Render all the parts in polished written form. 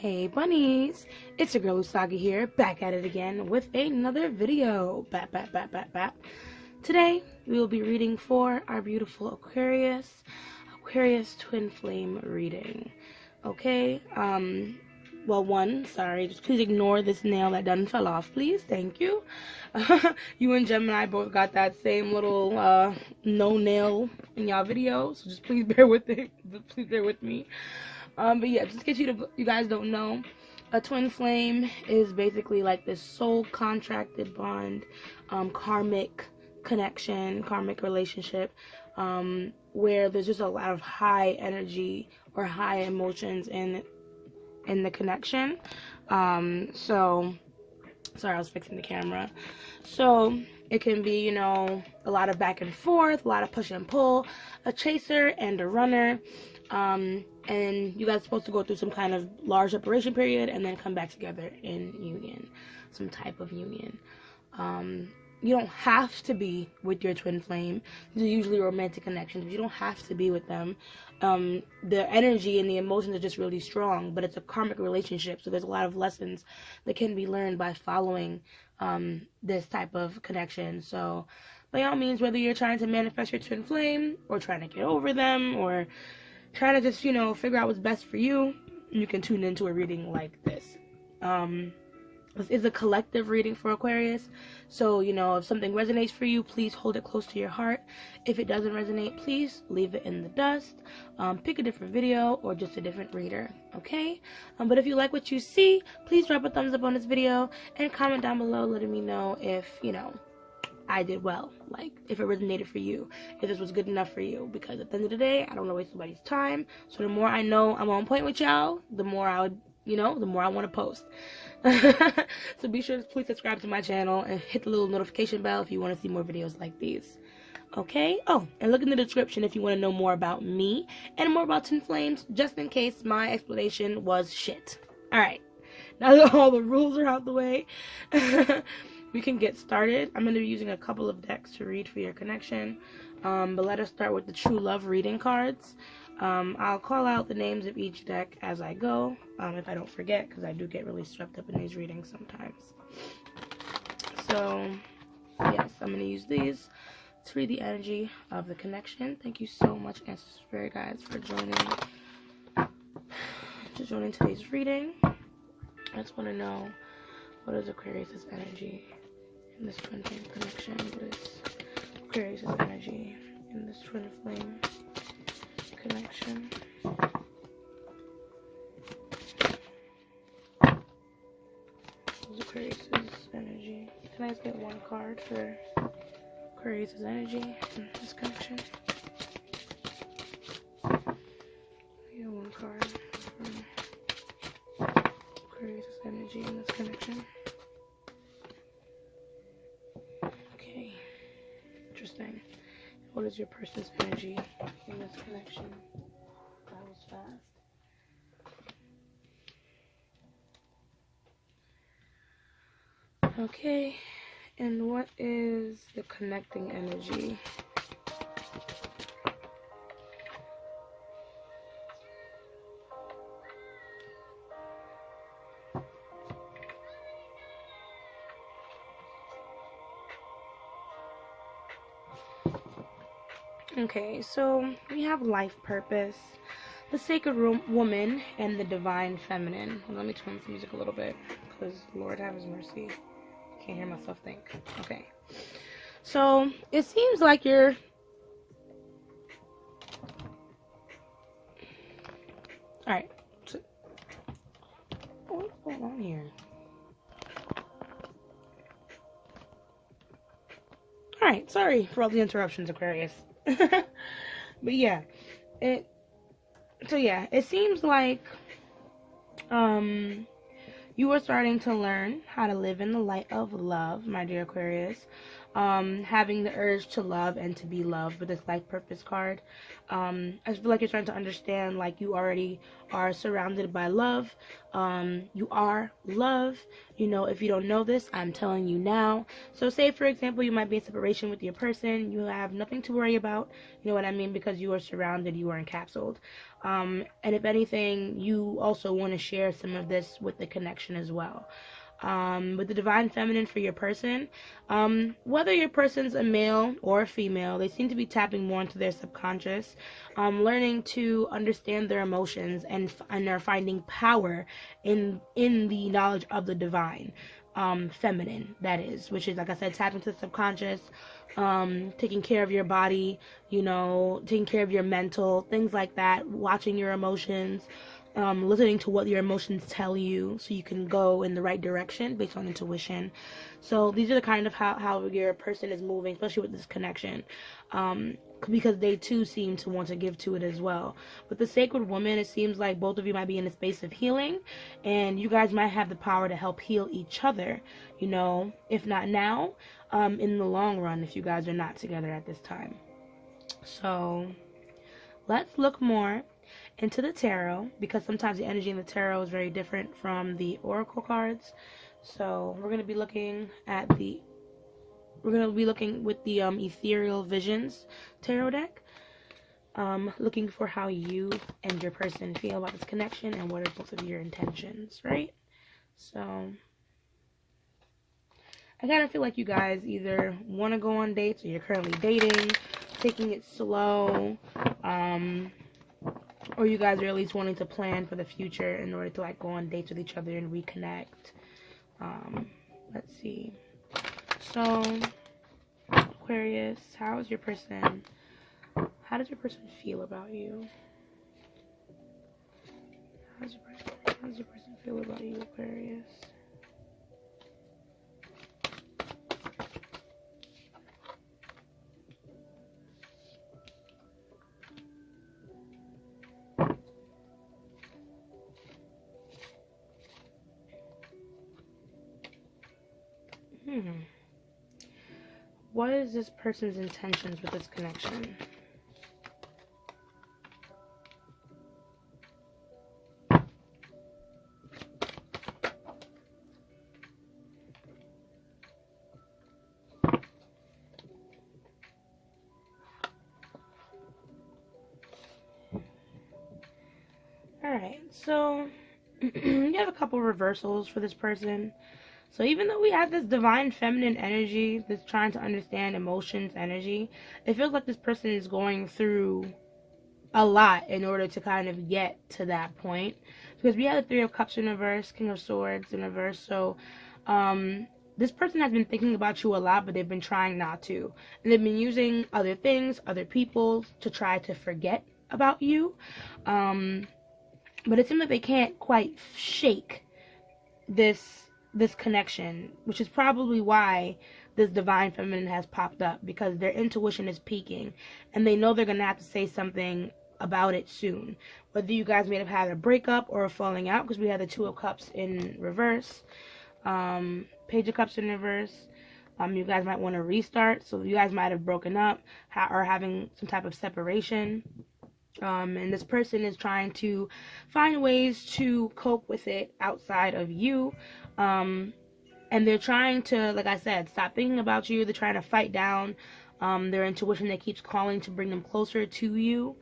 Hey bunnies, it's your girl Usagi here, back at it again with another video. Today we will be reading for our beautiful Aquarius twin flame reading. Okay, sorry, just please ignore this nail that done fell off, please. Thank you. You and Gemini both got that same little no nail in y'all video, so just please bear with it. Please bear with me. But yeah, just in case you guys don't know, a twin flame is basically like this soul contracted bond, karmic connection, karmic relationship, where there's just a lot of high energy or high emotions in the connection. So sorry, I was fixing the camera. So it can be, you know, a lot of back and forth, a lot of push and pull, a chaser and a runner. And you guys are supposed to go through some kind of large separation period and then come back together in union, some type of union. You don't have to be with your twin flame. These are usually romantic connections, but you don't have to be with them. The energy and the emotions are just really strong, but it's a karmic relationship, so there's a lot of lessons that can be learned by following this type of connection. So by all means, whether you're trying to manifest your twin flame or trying to get over them or trying to just, you know, figure out what's best for you, you can tune into a reading like this. This is a collective reading for Aquarius, so, you know, if something resonates for you, please hold it close to your heart. If it doesn't resonate, please leave it in the dust. Pick a different video or just a different reader, okay? But if you like what you see, please drop a thumbs up on this video and comment down below letting me know if, you know, I did well, like if it resonated for you, if this was good enough for you, because at the end of the day, I don't want to waste somebody's time. So the more I know I'm on point with y'all, the more I would, you know, the more I want to post. So be sure to please subscribe to my channel and hit the little notification bell if you want to see more videos like these. Okay? Oh, and look in the description if you want to know more about me and more about twin flames, just in case my explanation was shit. Alright, now that all the rules are out the way, we can get started. I'm going to be using a couple of decks to read for your connection, but let us start with the True Love reading cards. I'll call out the names of each deck as I go, if I don't forget, because I do get really swept up in these readings sometimes. So, yes, I'm going to use these to read the energy of the connection. Thank you so much, Ancestor Spirit Guides, for joining today's reading. I just want to know, what is Aquarius' energy in this twin flame connection? What is Aquarius' energy in this twin flame connection? What is Aquarius' energy? Can I just get one card for Aquarius' energy in this connection? Get one card for Aquarius' energy in this connection. Okay, interesting. What is your person's energy in this connection? That was fast. Okay, and what is the connecting energy? Okay, so we have life purpose, the sacred woman, and the divine feminine. Let me turn this music a little bit, because Lord have his mercy. Can't hear myself think. Okay. So, it seems like you're... Alright. So, what's going on here? Alright, sorry for all the interruptions, Aquarius. But yeah, it seems like you are starting to learn how to live in the light of love, my dear Aquarius. having the urge to love and to be loved with this life purpose card. I feel like you're trying to understand, like, you already are surrounded by love. You are love. You know, if you don't know this, I'm telling you now. So say, for example, you might be in separation with your person. You have nothing to worry about. You know what I mean? Because you are surrounded, you are encapsulated. And if anything, you also want to share some of this with the connection as well. With the divine feminine for your person, whether your person's a male or a female, they seem to be tapping more into their subconscious, learning to understand their emotions, and are finding power in the knowledge of the divine feminine, that is, which is, like I said, tapping to the subconscious, taking care of your body, you know, taking care of your mental, things like that, watching your emotions, listening to what your emotions tell you so you can go in the right direction based on intuition. So these are the kind of how your person is moving, especially with this connection, because they too seem to want to give to it as well. With the sacred woman, it seems like both of you might be in a space of healing, and you guys might have the power to help heal each other, you know, if not now, in the long run, if you guys are not together at this time. So let's look more into the tarot, because sometimes the energy in the tarot is very different from the oracle cards. So we're going to be looking with the Ethereal Visions tarot deck, looking for how you and your person feel about this connection and what are both of your intentions, right? So I kind of feel like you guys either want to go on dates, or you're currently dating, taking it slow, or you guys are at least wanting to plan for the future in order to, like, go on dates with each other and reconnect. Let's see. So, Aquarius, how does your person feel about you? How does your person feel about you, Aquarius? What is this person's intentions with this connection? Alright, so you have a couple reversals for this person. So even though we have this divine feminine energy that's trying to understand emotions energy, it feels like this person is going through a lot in order to kind of get to that point. Because we have the Three of Cups in reverse, King of Swords in reverse. So this person has been thinking about you a lot, but they've been trying not to. And they've been using other things, other people, to try to forget about you. But it seems like they can't quite shake this connection, which is probably why this divine feminine has popped up, because their intuition is peaking and they know they're gonna have to say something about it soon, whether you guys may have had a breakup or a falling out, because we have the Two of Cups in reverse, Page of Cups in reverse. You guys might want to restart, so you guys might have broken up or having some type of separation. And this person is trying to find ways to cope with it outside of you. And they're trying to, like I said, stop thinking about you. They're trying to fight down their intuition that keeps calling to bring them closer to you.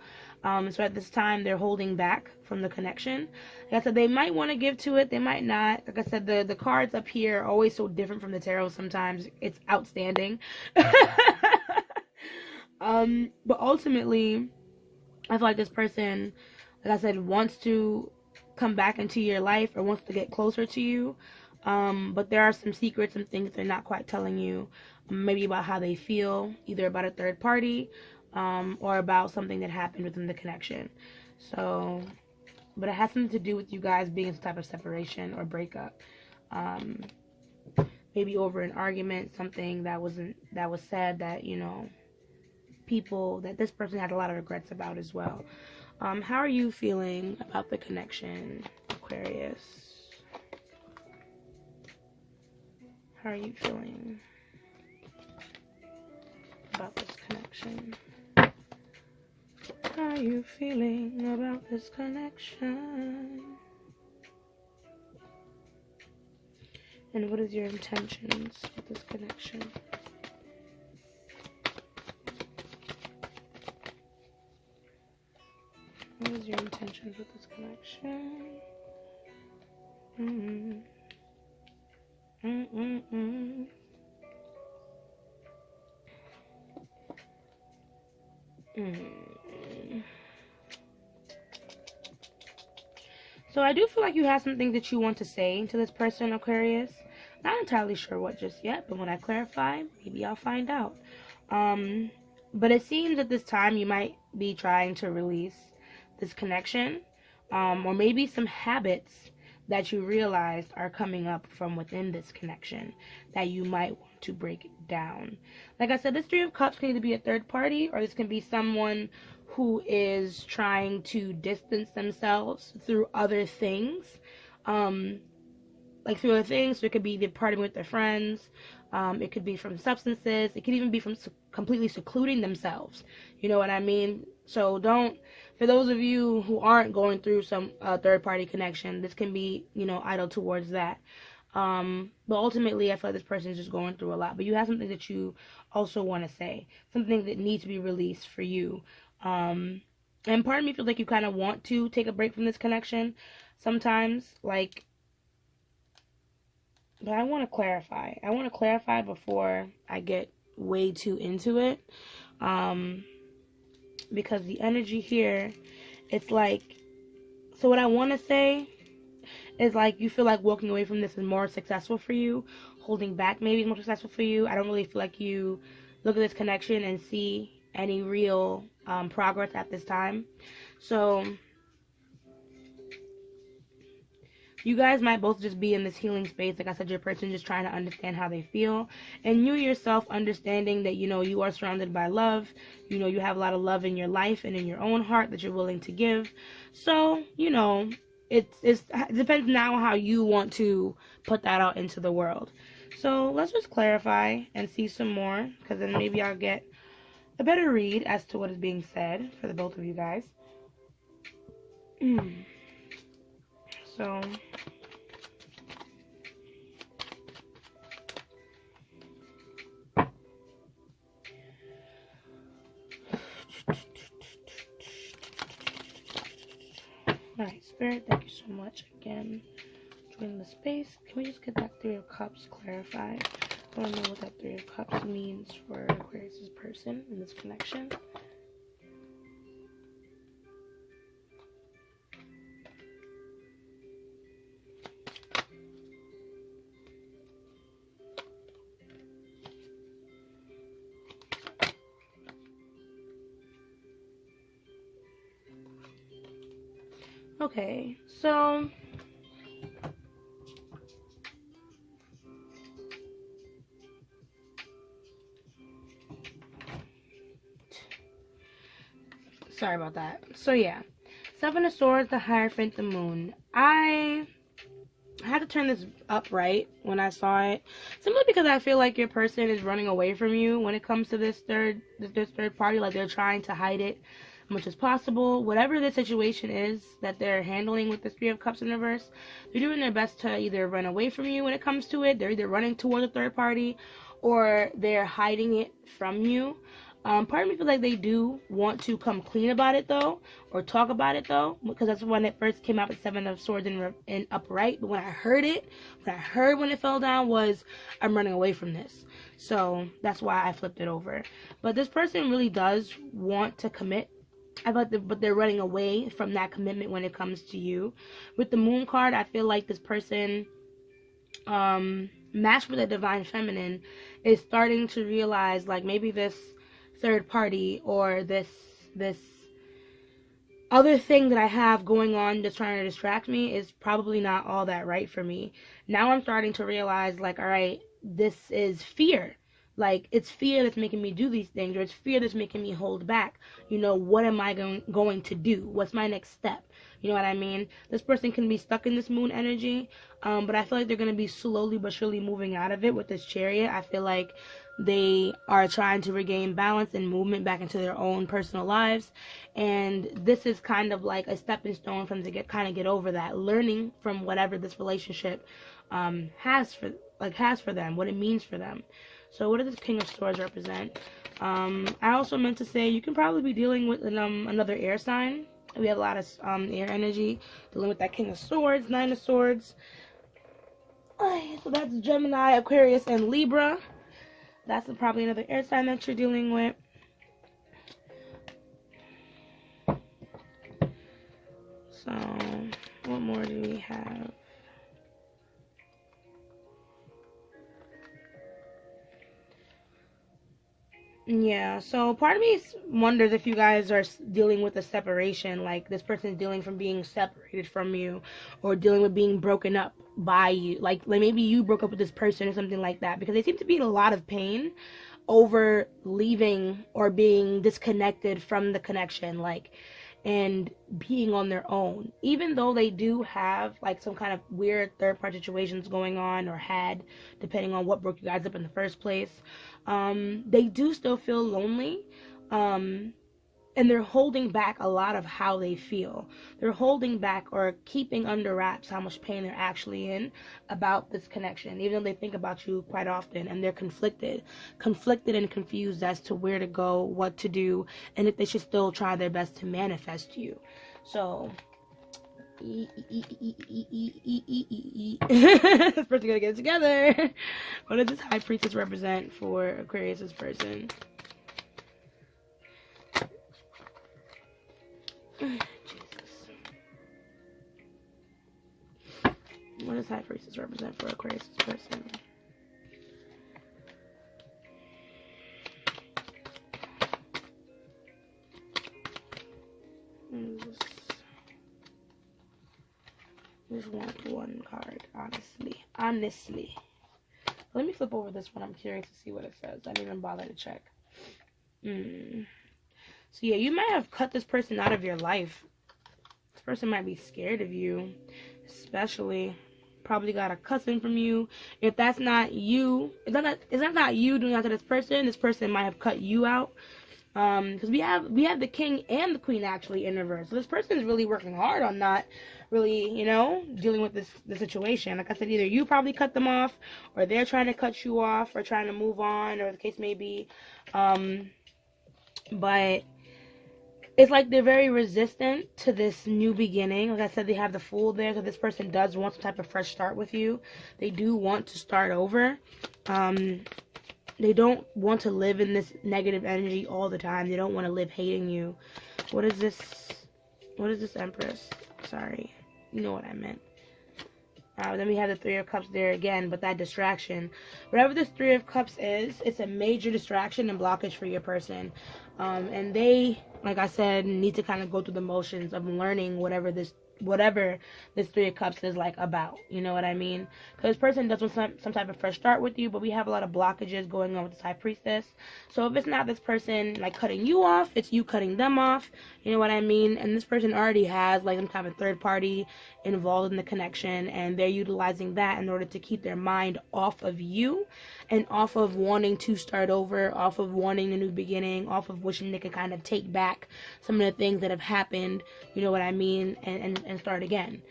So at this time, they're holding back from the connection. Like I said, they might want to give to it. They might not. Like I said, the cards up here are always so different from the tarot sometimes. It's outstanding. But ultimately, I feel like this person, like I said, wants to come back into your life or wants to get closer to you. But there are some secrets and things they're not quite telling you, maybe about how they feel, either about a third party, or about something that happened within the connection. So, but it has something to do with you guys being in some type of separation or breakup. Maybe over an argument, something that was said that, you know, that this person had a lot of regrets about as well. How are you feeling about the connection, Aquarius? How are you feeling? about this connection? How are you feeling about this connection? And what is your intentions with this connection? What is your intentions with this connection? So I do feel like you have some things that you want to say to this person, Aquarius. Not entirely sure what just yet, but when I clarify, maybe I'll find out. But it seems at this time you might be trying to release this connection, or maybe some habits that you realized are coming up from within this connection that you might want to break down. Like I said, this Three of Cups can either be a third party, or this can be someone who is trying to distance themselves through other things. Like through other things, so it could be the partying with their friends, it could be from substances, it could even be from completely secluding themselves. You know what I mean? So don't, for those of you who aren't going through some third-party connection, this can be, you know, idle towards that. But ultimately, I feel like this person is just going through a lot. But you have something that you also want to say, something that needs to be released for you. And part of me feels like you kind of want to take a break from this connection sometimes, like, but I want to clarify. I want to clarify before I get way too into it. Because the energy here, it's like, so what I want to say is like, you feel like walking away from this is more successful for you. Holding back maybe is more successful for you. I don't really feel like you look at this connection and see any real progress at this time. So you guys might both just be in this healing space. Like I said, your person just trying to understand how they feel. And you yourself understanding that, you know, you are surrounded by love. You know, you have a lot of love in your life and in your own heart that you're willing to give. So, you know, it depends now how you want to put that out into the world. So let's just clarify and see some more, because then maybe I'll get a better read as to what is being said for the both of you guys. So alright, Spirit, thank you so much again. Join the space. Can we just get that Three of Cups clarified? I want to know what that Three of Cups means for Aquarius' person in this connection. Okay, so sorry about that. So yeah, Seven of Swords, the Hierophant, the Moon. I had to turn this up right when I saw it, simply because I feel like your person is running away from you when it comes to this third party. Like they're trying to hide it as much as possible. Whatever the situation is that they're handling with the Three of Cups in reverse, they're doing their best to either run away from you when it comes to it. They're either running toward the third party, or they're hiding it from you. Part of me feels like they do want to come clean about it though, or talk about it though, because that's when it first came out with Seven of Swords in upright. But when I heard when it fell down was, I'm running away from this. So that's why I flipped it over. But this person really does want to commit. But they're running away from that commitment when it comes to you. With the Moon card, I feel like this person, matched with a Divine Feminine, is starting to realize like maybe this third party or this other thing that I have going on that's trying to distract me is probably not all that right for me. Now I'm starting to realize like, all right, this is fear. Like, it's fear that's making me do these things, or it's fear that's making me hold back. You know, what am I going to do? What's my next step? You know what I mean? This person can be stuck in this moon energy, but I feel like they're going to be slowly but surely moving out of it with this Chariot. I feel like they are trying to regain balance and movement back into their own personal lives, and this is kind of like a stepping stone for them to get over that, learning from whatever this relationship has for them, what it means for them. So what does this King of Swords represent? I also meant to say you can probably be dealing with another air sign. We have a lot of air energy dealing with that King of Swords, Nine of Swords. So that's Gemini, Aquarius, and Libra. That's probably another air sign that you're dealing with. So, what more do we have? Yeah, so part of me wonders if you guys are dealing with a separation, like this person is dealing from being separated from you, or dealing with being broken up by you, like maybe you broke up with this person or something like that, because they seem to be in a lot of pain over leaving or being disconnected from the connection, like, and being on their own, even though they do have like some kind of weird third party situations going on, or had, depending on what broke you guys up in the first place. They do still feel lonely, and they're holding back a lot of how they feel. They're holding back or keeping under wraps how much pain they're actually in about this connection, even though they think about you quite often, and they're conflicted and confused as to where to go, what to do, and if they should still try their best to manifest you. So this person gonna get it together. What does this High Priestess represent for Aquarius's person? Jesus. What does High Priestess represent for Aquarius's person? Just want one card, honestly. Let me flip over this one. I'm curious to see what it says. I didn't even bother to check. So yeah, you might have cut this person out of your life. This person might be scared of you, especially. Probably got a cussing from you. If that's not you, if that's not you doing that to this person might have cut you out. Because we have the King and the Queen actually in reverse. So this person is really working hard on not really, dealing with the situation. Like I said, either you probably cut them off, or they're trying to cut you off, or trying to move on, or the case may be. But it's like they're very resistant to this new beginning. Like I said, they have the Fool there, so this person does want some type of fresh start with you. They do want to start over. They don't want to live in this negative energy all the time. They don't want to live hating you. What is this? What is this Empress? Sorry. You know what I meant. Then we have the Three of Cups there again, but that distraction. Whatever this Three of Cups is, it's a major distraction and blockage for your person. And they, like I said, need to kind of go through the motions of learning whatever this Three of Cups is like about. You know what I mean? Because this person does want some type of fresh start with you, but we have a lot of blockages going on with this High Priestess. So if it's not this person like cutting you off, it's you cutting them off. You know what I mean? And this person already has like some kind of third party involved in the connection, and they're utilizing that in order to keep their mind off of you and off of wanting to start over, off of wanting a new beginning, off of wishing they could kind of take back some of the things that have happened, you know what I mean, and start again.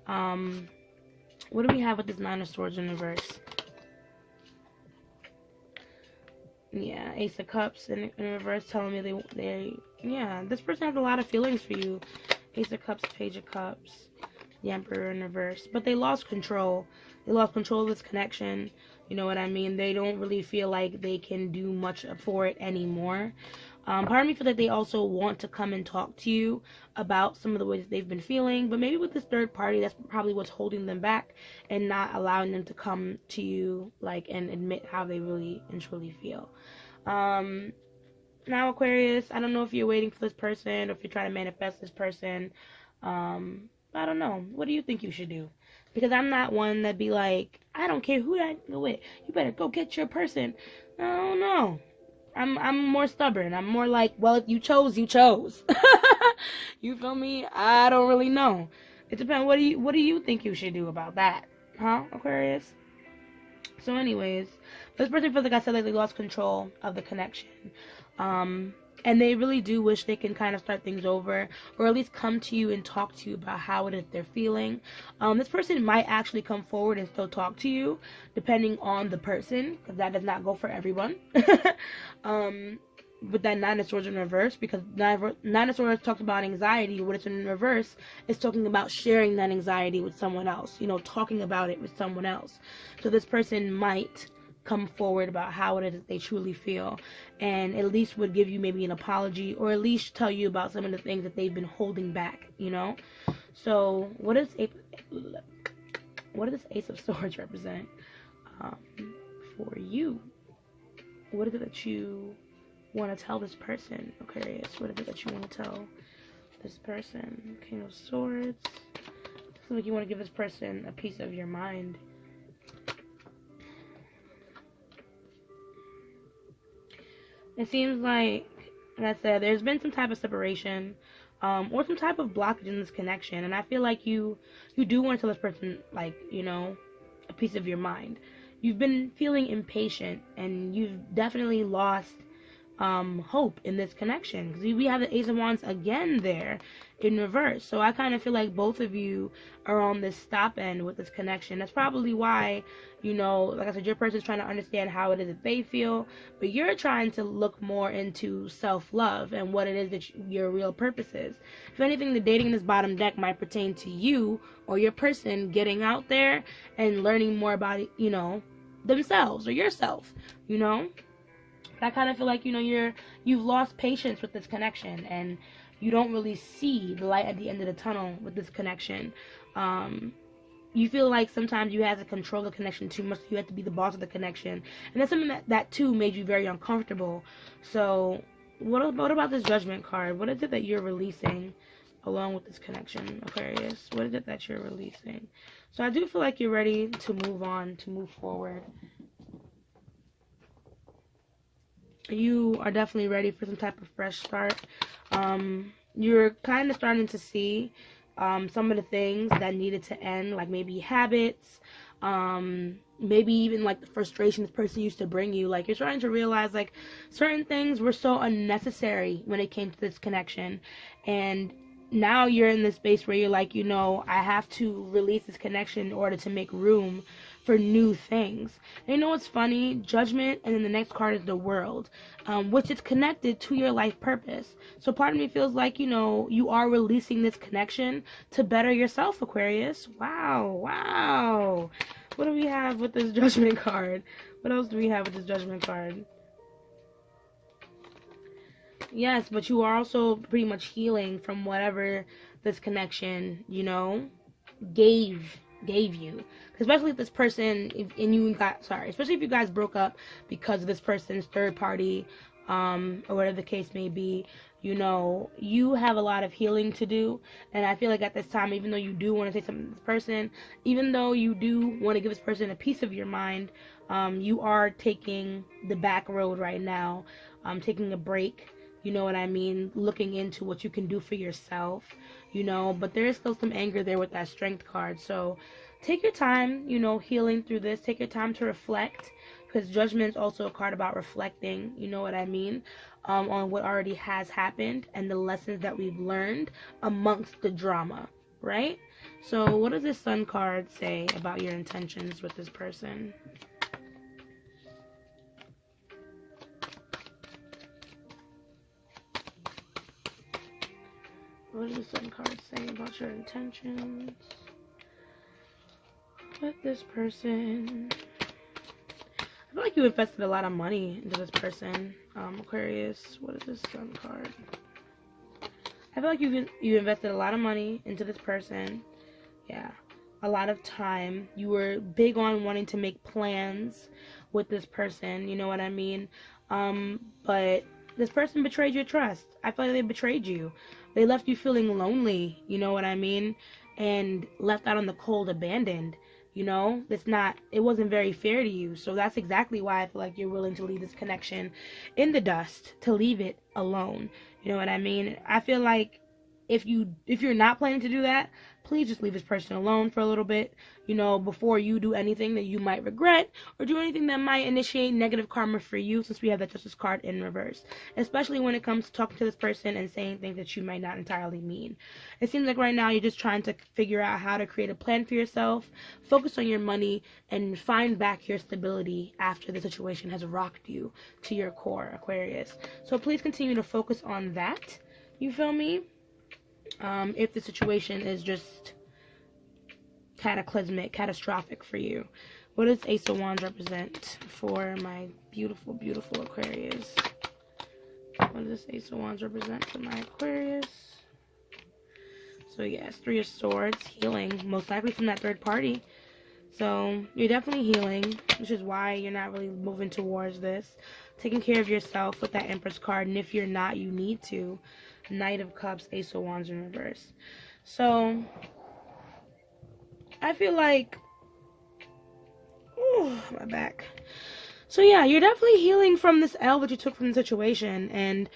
What do we have with this Nine of Swords in reverse? Yeah, Ace of Cups in reverse, telling me this person has a lot of feelings for you. Ace of Cups, Page of Cups, the Emperor in reverse. But they lost control. They lost control of this connection. You know what I mean? They don't really feel like they can do much for it anymore. Part of me feels like they also want to come and talk to you about some of the ways that they've been feeling, but maybe with this third party, that's probably what's holding them back and not allowing them to come to you, like, and admit how they really and truly feel. Now, Aquarius, I don't know if you're waiting for this person or if you're trying to manifest this person. I don't know. What do you think you should do? Because I'm not one that'd be like, I don't care who that go with. You better go get your person. I don't know. I'm more stubborn. I'm more like, well, if you chose, you chose. You feel me? I don't really know. It depends. What do you think you should do about that? Huh, Aquarius? So anyways, this person feels like I said like they lost control of the connection. And they really do wish they can kind of start things over, or at least come to you and talk to you about how it is they're feeling. This person might actually come forward and still talk to you, depending on the person, because that does not go for everyone. With that Nine of Swords in reverse, because Nine of Swords talks about anxiety, what it's in reverse is talking about sharing that anxiety with someone else, talking about it with someone else. So this person might come forward about how it is that they truly feel, and at least would give you maybe an apology, or at least tell you about some of the things that they've been holding back. So what does this Ace of Swords represent for you? What is it that you want to tell this person, Aquarius? What is it that you want to tell this person? King of Swords. It seems like you want to give this person a piece of your mind. It seems like I said, there's been some type of separation, or some type of blockage in this connection, and I feel like you do want to tell this person, like, a piece of your mind. You've been feeling impatient, and you've definitely lost hope in this connection, because we have the Ace of Wands again there in reverse. So I kind of feel like both of you are on this stop end with this connection. That's probably why, like I said, your person's trying to understand how it is that they feel, but you're trying to look more into self-love and what it is that your real purpose is. If anything, the dating in this bottom deck might pertain to you or your person getting out there and learning more about it, themselves or yourself, I kind of feel like, you've lost patience with this connection, and you don't really see the light at the end of the tunnel with this connection. You feel like sometimes you have to control the connection too much. You have to be the boss of the connection. And that's something that too made you very uncomfortable. So what about this Judgment card? What is it that you're releasing along with this connection, Aquarius? What is it that you're releasing? So I do feel like you're ready to move on, to move forward. You are definitely ready for some type of fresh start. You're kind of starting to see some of the things that needed to end, like maybe habits, maybe even like the frustration this person used to bring you. Like, you're starting to realize like certain things were so unnecessary when it came to this connection, and now you're in this space where you're like, I have to release this connection in order to make room for new things. And what's funny? Judgment, and then the next card is the World, which is connected to your life purpose. So part of me feels like, you are releasing this connection to better yourself, Aquarius. Wow. What do we have with this Judgment card? What else do we have with this Judgment card? Yes, but you are also pretty much healing from whatever this connection, gave you. Especially if this person, especially if you guys broke up because of this person's third party, or whatever the case may be, you have a lot of healing to do. And I feel like at this time, even though you do want to say something to this person, even though you do want to give this person a piece of your mind, you are taking the back road right now, taking a break. You know what I mean? Looking into what you can do for yourself, but there is still some anger there with that Strength card. So take your time, healing through this. Take your time to reflect, because Judgment is also a card about reflecting, you know what I mean, on what already has happened and the lessons that we've learned amongst the drama, right? So what does this Sun card say about your intentions with this person? What does the Sun card say about your intentions with this person? I feel like you invested a lot of money into this person, Aquarius. What is this Sun card? I feel like you invested a lot of money into this person. Yeah, a lot of time. You were big on wanting to make plans with this person, you know what I mean? But this person betrayed your trust. I feel like they betrayed you. They left you feeling lonely, you know what I mean? And left out on the cold, abandoned, it wasn't very fair to you. So that's exactly why I feel like you're willing to leave this connection in the dust, to leave it alone. You know what I mean? I feel like if you're not planning to do that, please just leave this person alone for a little bit, you know, before you do anything that you might regret or do anything that might initiate negative karma for you, since we have that Justice card in reverse, especially when it comes to talking to this person and saying things that you might not entirely mean. It seems like right now you're just trying to figure out how to create a plan for yourself, focus on your money, and find back your stability after the situation has rocked you to your core, Aquarius. So please continue to focus on that. You feel me? If the situation is just cataclysmic, catastrophic for you. What does Ace of Wands represent for my beautiful, beautiful Aquarius? What does Ace of Wands represent for my Aquarius? So yes, Three of Swords, healing, most likely from that third party. So you're definitely healing, which is why you're not really moving towards this. Taking care of yourself with that Empress card, and if you're not, you need to. Knight of Cups, Ace of Wands in reverse. So I feel like, oh, my back. So yeah, you're definitely healing from this L that you took from the situation, and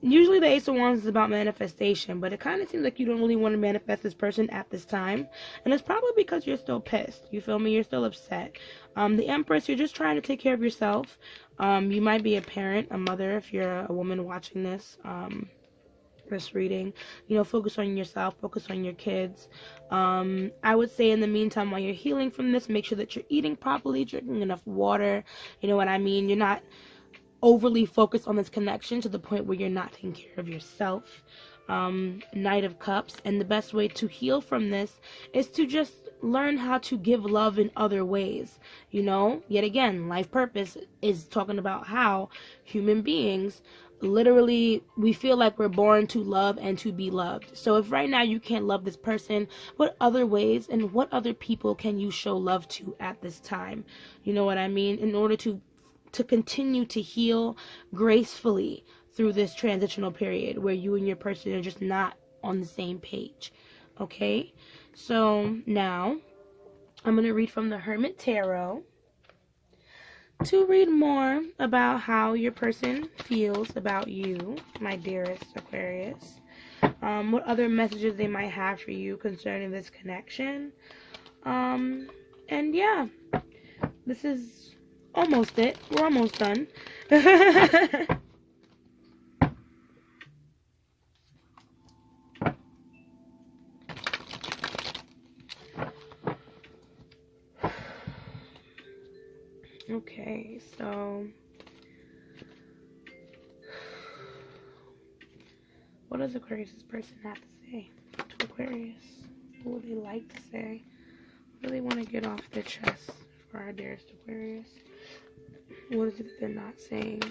usually the Ace of Wands is about manifestation, but it kind of seems like you don't really want to manifest this person at this time, and it's probably because you're still pissed. You feel me? You're still upset. The Empress, you're just trying to take care of yourself. You might be a parent, a mother, if you're a woman watching this reading. You know, focus on yourself, focus on your kids. I would say in the meantime, while you're healing from this, make sure that you're eating properly, drinking enough water. You know what I mean? You're not overly focused on this connection to the point where you're not taking care of yourself. Knight of Cups, and the best way to heal from this is to just learn how to give love in other ways. You know, yet again, life purpose is talking about how human beings, literally, we feel like we're born to love and to be loved. So if right now you can't love this person, what other ways and what other people can you show love to at this time? You know what I mean? In order to continue to heal gracefully through this transitional period where you and your person are just not on the same page. Okay? So now I'm going to read from the Hermit Tarot to read more about how your person feels about you, my dearest Aquarius. What other messages they might have for you concerning this connection. And yeah, this is almost it. We're almost done. Okay, so what does Aquarius' person have to say to Aquarius? What would they like to say? What do they want to get off their chest for our dearest Aquarius? What is it that they're not saying?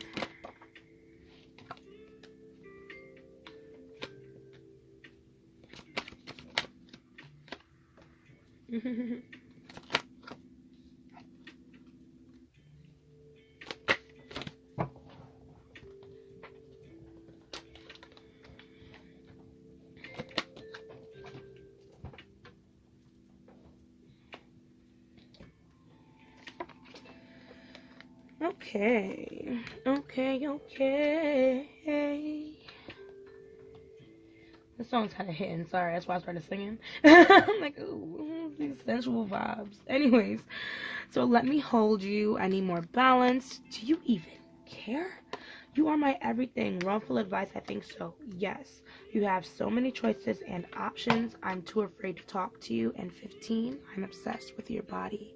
Okay. This song's kind of hitting. Sorry, that's why I started singing. I'm like, ooh, these sensual vibes. Anyways, so let me hold you. I need more balance. Do you even care? You are my everything. Wrongful advice? I think so. Yes. You have so many choices and options. I'm too afraid to talk to you. And 15, I'm obsessed with your body.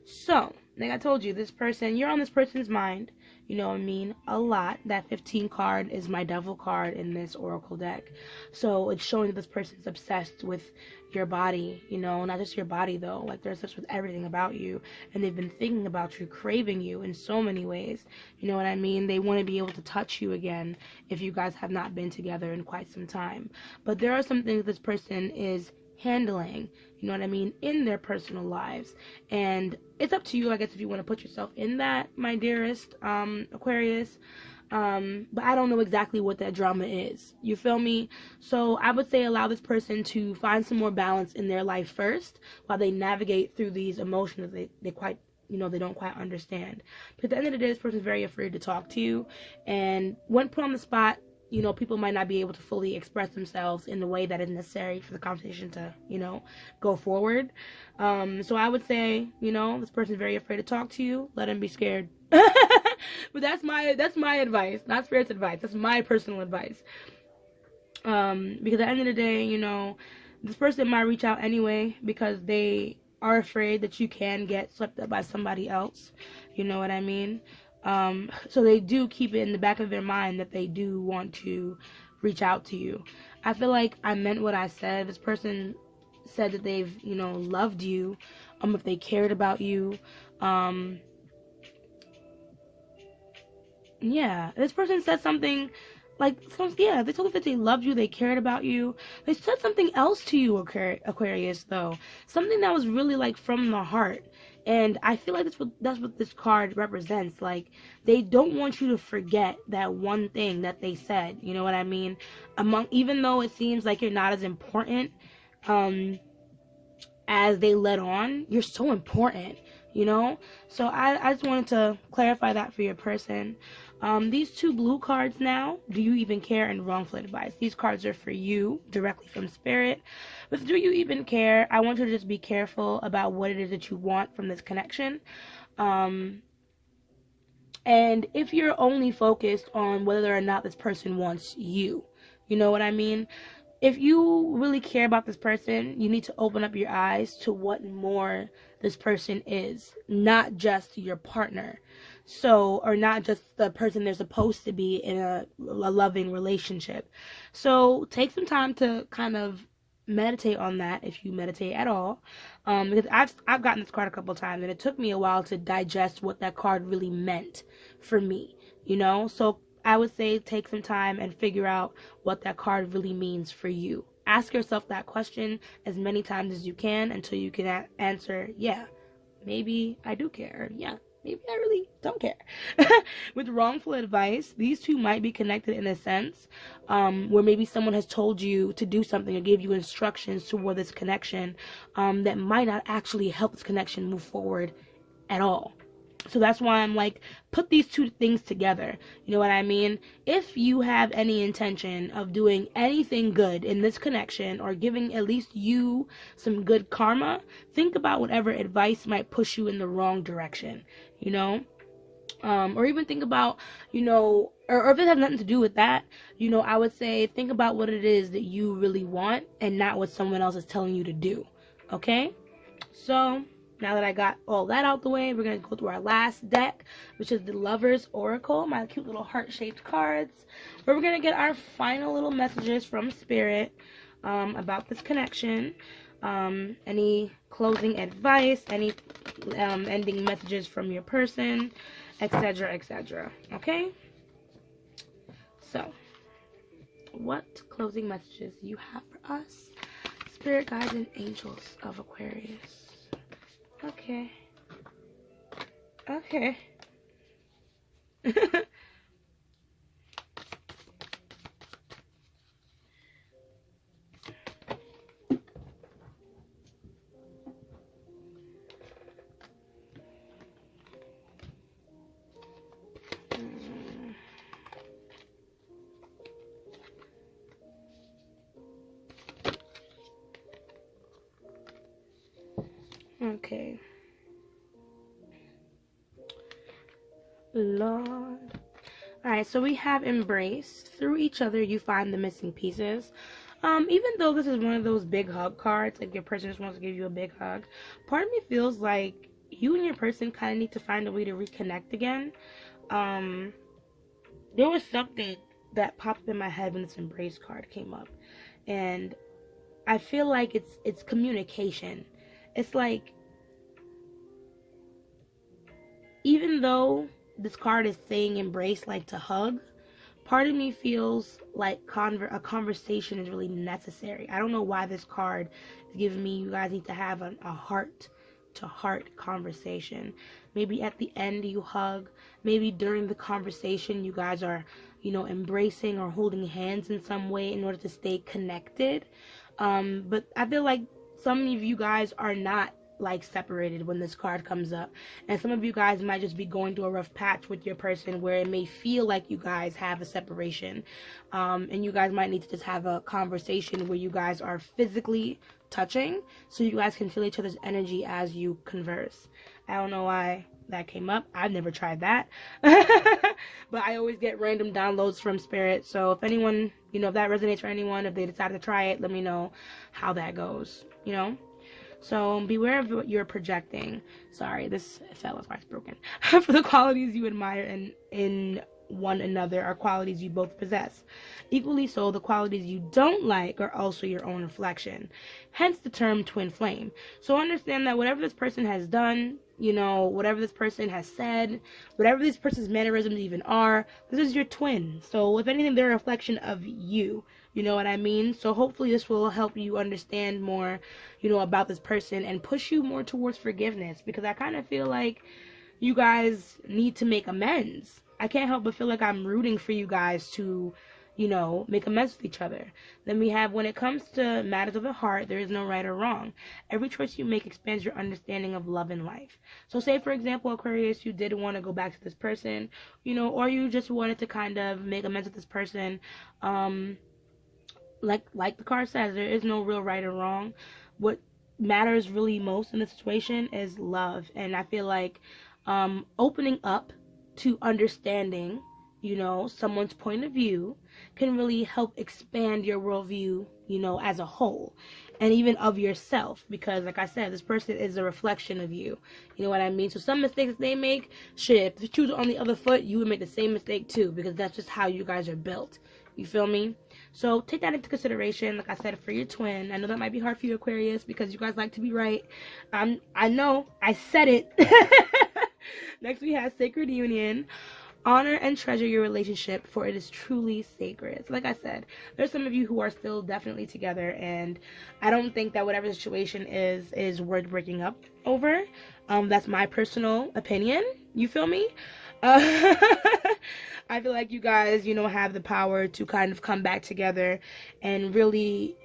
So, like I told you, this person, you're on this person's mind, you know what I mean, a lot. That 15 card is my devil card in this oracle deck. So it's showing that this person's obsessed with your body, you know, not just your body though, like they're obsessed with everything about you, and they've been thinking about you, craving you in so many ways, you know what I mean. They want to be able to touch you again if you guys have not been together in quite some time. But there are some things this person is handling, you know what I mean, in their personal lives, and it's up to you, I guess, if you want to put yourself in that, my dearest Aquarius. But I don't know exactly what that drama is, you feel me? So I would say allow this person to find some more balance in their life first while they navigate through these emotions they quite, you know, they don't quite understand. But at the end of the day, this person's very afraid to talk to you, and when put on the spot, you know, people might not be able to fully express themselves in the way that is necessary for the conversation to, you know, go forward. So I would say, you know, this person's very afraid to talk to you. Let him be scared. But that's my advice, not Spirit's advice. That's my personal advice. Because at the end of the day, you know, this person might reach out anyway because they are afraid that you can get swept up by somebody else. You know what I mean? So they do keep it in the back of their mind that they do want to reach out to you. I feel like I meant what I said. This person said that they've, you know, loved you, if they cared about you. Yeah, this person said something like, yeah, they told you that they loved you, they cared about you. They said something else to you, Aquarius, though. Something that was really, like, from the heart. And I feel like that's what this card represents. Like, they don't want you to forget that one thing that they said. You know what I mean? Even though it seems like you're not as important, as they let on, you're so important, you know? So I just wanted to clarify that for your person. These two blue cards now, do you even care, and wrongful advice. These cards are for you, directly from Spirit. With do you even care, I want you to just be careful about what it is that you want from this connection. And if you're only focused on whether or not this person wants you, you know what I mean? If you really care about this person, you need to open up your eyes to what more this person is, not just your partner. So, or not just the person they're supposed to be in a loving relationship. So take some time to kind of meditate on that, if you meditate at all, because I've gotten this card a couple times, and it took me a while to digest what that card really meant for me, you know. So I would say take some time and figure out what that card really means for you. Ask yourself that question as many times as you can until you can answer, yeah, maybe I do care. Yeah, maybe I really don't care. With wrongful advice, these two might be connected in a sense, where maybe someone has told you to do something or gave you instructions toward this connection, that might not actually help this connection move forward at all. So that's why I'm like, put these two things together. You know what I mean? If you have any intention of doing anything good in this connection, or giving at least you some good karma, think about whatever advice might push you in the wrong direction, you know? Or even think about, you know, or if it has nothing to do with that, you know, I would say think about what it is that you really want and not what someone else is telling you to do. Okay? So now that I got all that out the way, we're going to go through our last deck, which is the Lover's Oracle, my cute little heart-shaped cards, where we're going to get our final little messages from Spirit about this connection, any closing advice, any ending messages from your person, etc., etc. Okay? So, what closing messages do you have for us, Spirit guides and angels of Aquarius? Okay. Okay. Okay. Lord. Alright, so we have embrace. Through each other, you find the missing pieces. Even though this is one of those big hug cards, like your person just wants to give you a big hug, part of me feels like you and your person kind of need to find a way to reconnect again. There was something that popped in my head when this embrace card came up, and I feel like it's communication. It's like, even though this card is saying embrace, like to hug, part of me feels like a conversation is really necessary. I don't know why this card is giving me you guys need to have a heart-to-heart conversation. Maybe at the end you hug. Maybe during the conversation you guys are, you know, embracing or holding hands in some way in order to stay connected. But I feel like some of you guys are not like separated when this card comes up. And some of you guys might just be going through a rough patch with your person where it may feel like you guys have a separation. And you guys might need to just have a conversation where you guys are physically touching so you guys can feel each other's energy as you converse. I don't know why that came up. I've never tried that. But I always get random downloads from spirit. So if anyone, you know, if that resonates for anyone, if they decide to try it, let me know how that goes, you know. So beware of what you're projecting. Sorry, this fell as it's broken. For the qualities you admire in one another are qualities you both possess. Equally so, the qualities you don't like are also your own reflection. Hence the term twin flame. So understand that whatever this person has done, you know, whatever this person has said, whatever this person's mannerisms even are, this is your twin. So if anything, they're a reflection of you. You know what I mean? So hopefully this will help you understand more, you know, about this person and push you more towards forgiveness, because I kind of feel like you guys need to make amends. I can't help but feel like I'm rooting for you guys to, you know, make amends with each other. Then we have, when it comes to matters of the heart, there is no right or wrong. Every choice you make expands your understanding of love and life. So say, for example, Aquarius, you did want to go back to this person, you know, or you just wanted to kind of make amends with this person. Like the card says, there is no real right or wrong. What matters really most in this situation is love. And I feel like opening up to understanding, you know, someone's point of view can really help expand your worldview, you know, as a whole, and even of yourself, because like I said, this person is a reflection of you. You know what I mean? So some mistakes they make, shit, if the shoes are on the other foot, you would make the same mistake too, because that's just how you guys are built. You feel me? So take that into consideration, like I said, for your twin. I know that might be hard for you, Aquarius, because you guys like to be right. I know, I said it. Next we have Sacred Union. Honor and treasure your relationship, for it is truly sacred. So like I said, there's some of you who are still definitely together, and I don't think that whatever the situation is worth breaking up over. That's my personal opinion. You feel me? I feel like you guys, you know, have the power to kind of come back together and really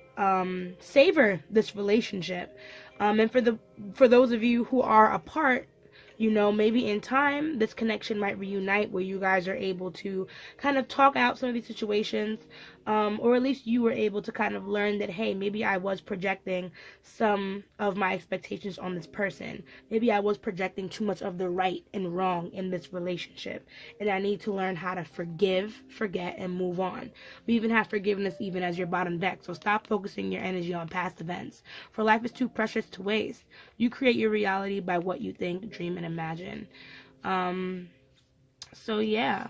savor this relationship. And for those of you who are apart, you know, maybe in time, this connection might reunite where you guys are able to kind of talk out some of these situations, or at least you were able to kind of learn that, hey, maybe I was projecting some of my expectations on this person. Maybe I was projecting too much of the right and wrong in this relationship, and I need to learn how to forgive, forget, and move on. We even have forgiveness even as your bottom deck, so stop focusing your energy on past events, for life is too precious to waste. You create your reality by what you think, dream, and imagine. So yeah.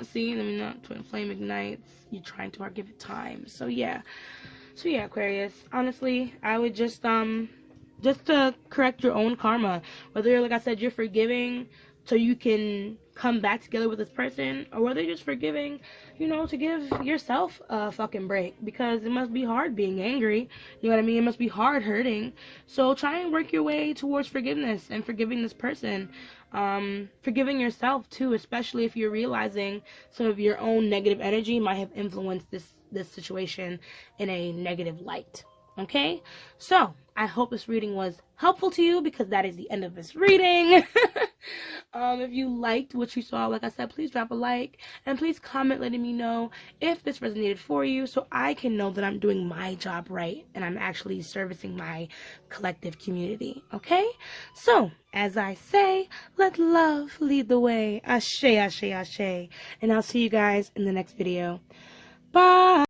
See, let me know. Twin flame ignites. You're trying to hard, give it time. So yeah, Aquarius. Honestly, I would just to correct your own karma. Whether, like I said, you're forgiving so you can come back together with this person, or whether you're just forgiving, you know, to give yourself a fucking break, because it must be hard being angry. You know what I mean? It must be hard hurting. So try and work your way towards forgiveness and forgiving this person. Forgiving yourself too, especially if you're realizing some of your own negative energy might have influenced this situation in a negative light. Okay, so I hope this reading was helpful to you, because that is the end of this reading. If you liked what you saw, like I said, please drop a like, and please comment letting me know if this resonated for you, so I can know that I'm doing my job right and I'm actually servicing my collective community. Okay, so as I say, let love lead the way. Ashe, ashe, ashe. And I'll see you guys in the next video. Bye.